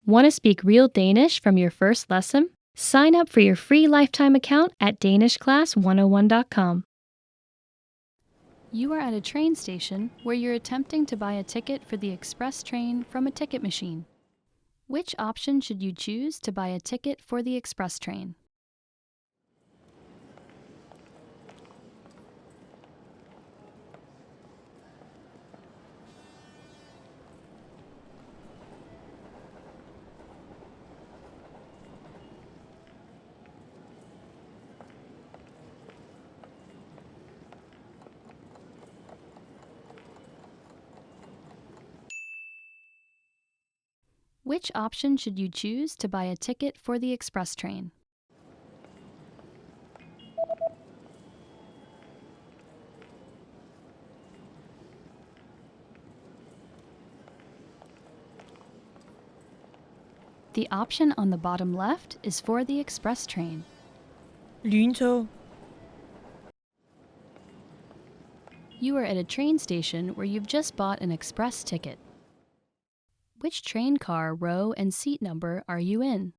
Want to speak real Danish from your first lesson? Sign up for your free lifetime account at danishclass101.com. You are at a train station where you're attempting to buy a ticket for the express train from a ticket machine. Which option should you choose to buy a ticket for the express train? Which option should you choose to buy a ticket for the express train? The option on the bottom left is for the express train. Lyntog. You are at a train station where you've just bought an express ticket. Which train car, row, and seat number are you in?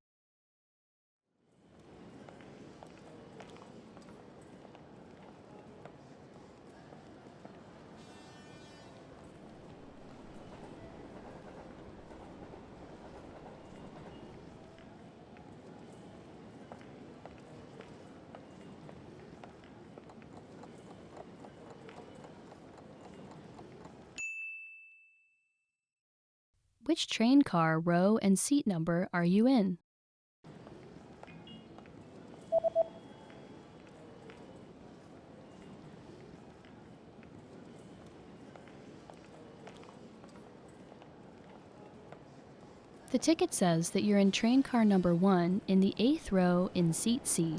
Which train car, row, and seat number are you in? The ticket says that you're in train car number 1 in the 8th row in seat C.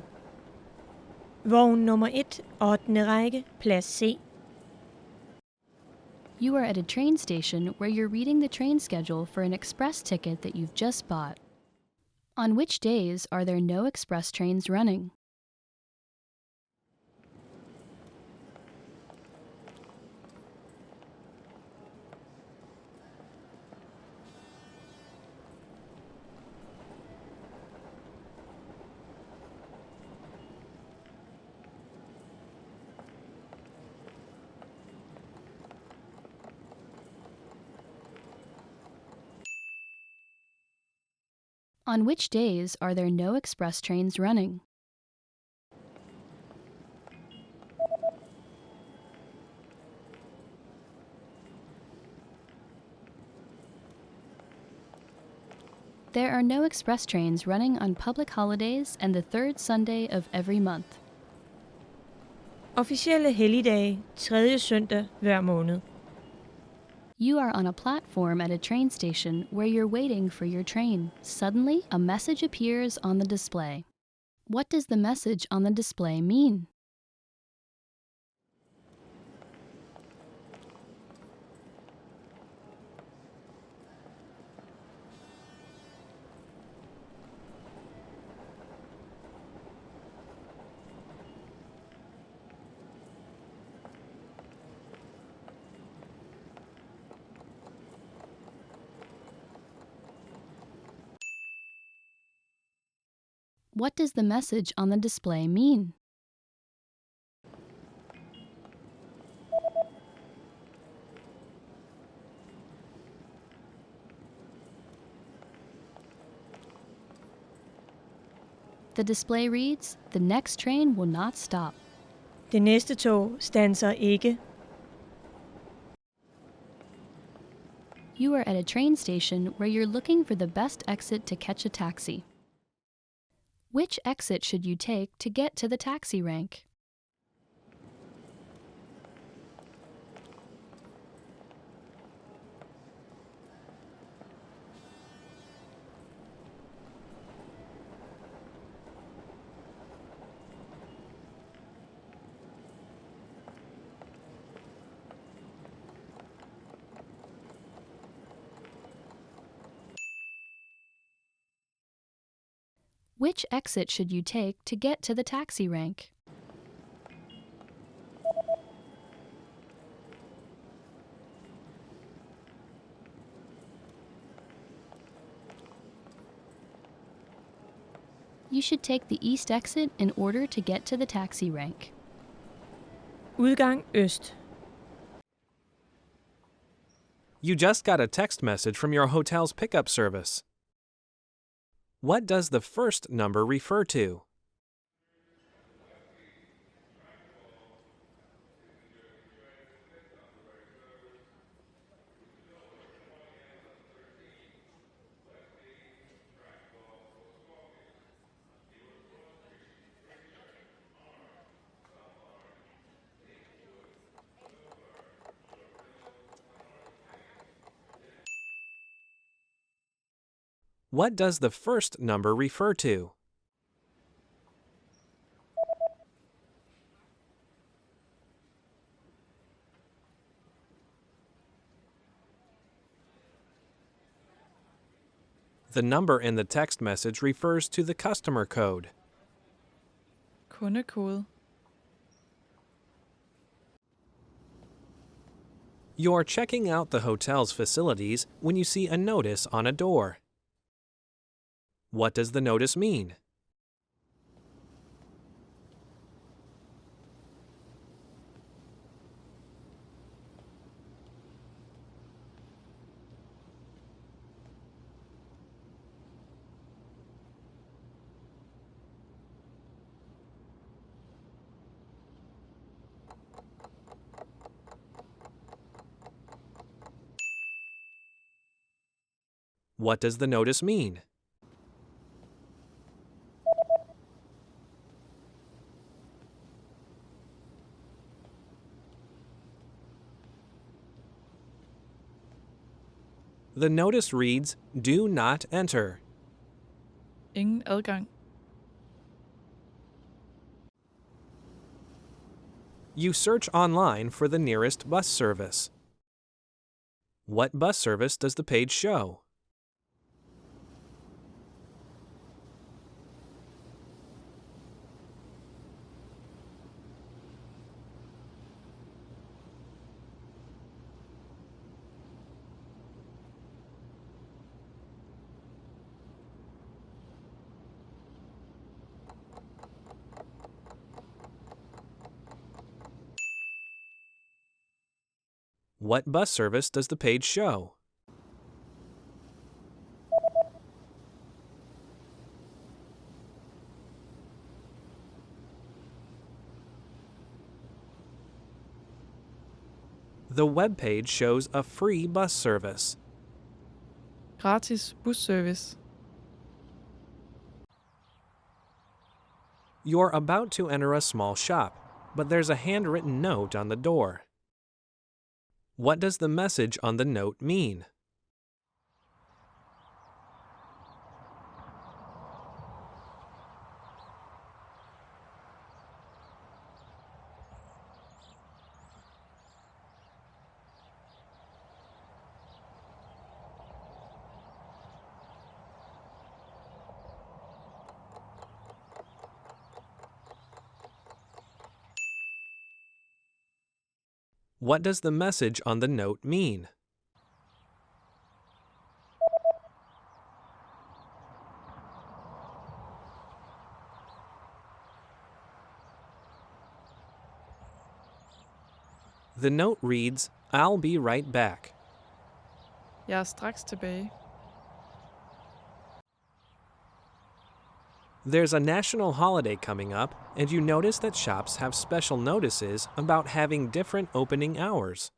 Vogn nummer 1, 8. række, plads C. You are at a train station where you're reading the train schedule for an express ticket that you've just bought. On which days are there no express trains running? On which days are there no express trains running? There are no express trains running on public holidays and the third Sunday of every month. Officielle helligdage, 3. søndag hver måned. You are on a platform at a train station where you're waiting for your train. Suddenly, a message appears on the display. What does the message on the display mean? What does the message on the display mean? The display reads, "The next train will not stop." Det næste tog standser ikke. You are at a train station where you're looking for the best exit to catch a taxi. Which exit should you take to get to the taxi rank? Which exit should you take to get to the taxi rank? You should take the east exit in order to get to the taxi rank. Udgang øst. You just got a text message from your hotel's pickup service. What does the first number refer to? What does the first number refer to? The number in the text message refers to the customer code. Kundekode. You're checking out the hotel's facilities when you see a notice on a door. What does the notice mean? What does the notice mean? The notice reads, "Do not enter." Ingen adgang. You search online for the nearest bus service. What bus service does the page show? What bus service does the page show? The web page shows a free bus service. Gratis busservice. You're about to enter a small shop, but there's a handwritten note on the door. What does the message on the note mean? What does the message on the note mean? The note reads, "I'll be right back." Jeg er straks tilbage. There's a national holiday coming up, and you notice that shops have special notices about having different opening hours.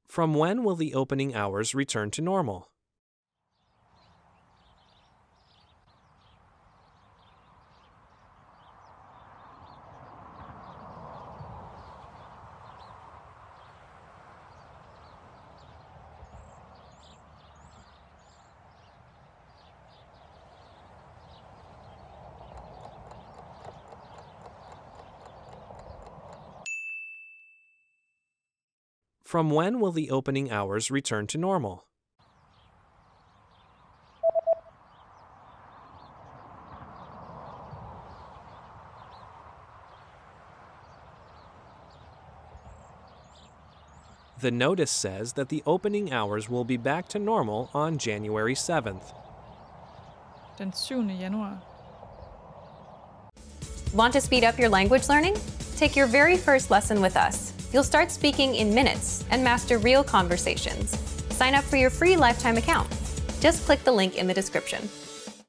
From when will the opening hours return to normal? From when will the opening hours return to normal? The notice says that the opening hours will be back to normal on January 7th. Den 7. januar. Want to speed up your language learning? Take your very first lesson with us. You'll start speaking in minutes and master real conversations. Sign up for your free lifetime account. Just click the link in the description.